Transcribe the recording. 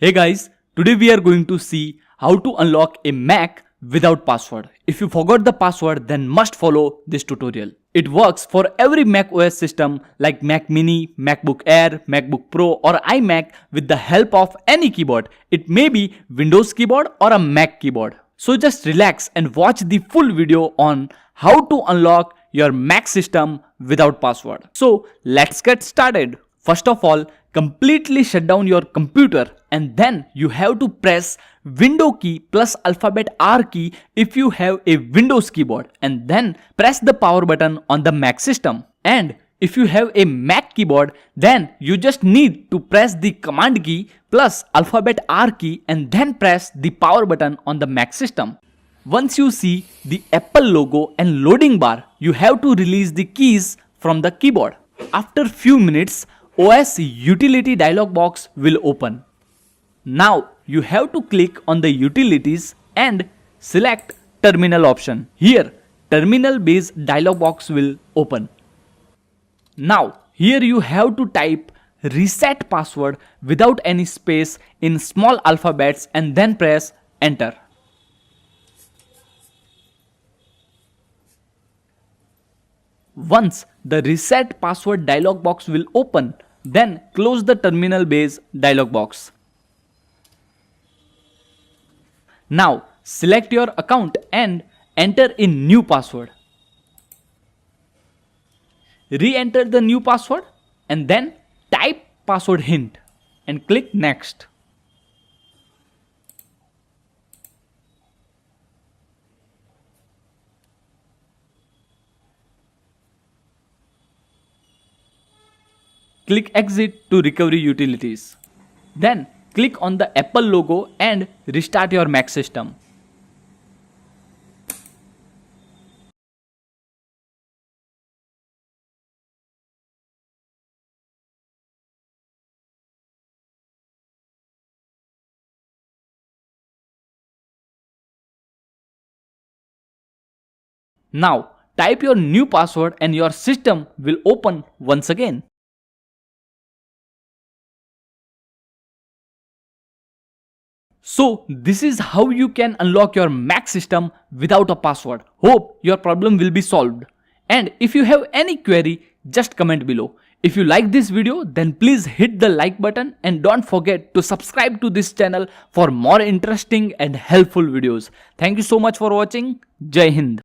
Hey guys, today we are going to see how to unlock a Mac without password. If you forgot the password, then must follow this tutorial. It works for every macOS system like Mac Mini, MacBook Air, MacBook Pro or iMac with the help of any keyboard. It may be Windows keyboard or a Mac keyboard. So just relax and watch the full video on how to unlock your Mac system without password. So let's get started. First of all, completely shut down your computer and then you have to press Window key plus alphabet R key if you have a Windows keyboard, and then press the power button on the Mac system. And if you have a Mac keyboard, then you just need to press the Command key plus alphabet R key and then press the power button on the Mac system. Once you see the Apple logo and loading bar, you have to release the keys from the keyboard. After few minutes, OS utility dialog box will open. Now you have to click on the utilities and select terminal option. Here terminal based dialog box will open. Now here you have to type reset password without any space in small alphabets and then press enter. Once the reset password dialog box will open, then close the terminal base dialog box. Now select your account and enter in new password. Re-enter the new password and then type password hint and click next. Click exit to recovery utilities. Then click on the Apple logo and restart your Mac system. Now type your new password and your system will open once again. So this is how you can unlock your Mac system without a password. Hope your problem will be solved. And if you have any query, just comment below. If you like this video, then please hit the like button and don't forget to subscribe to this channel for more interesting and helpful videos. Thank you so much for watching. Jai Hind.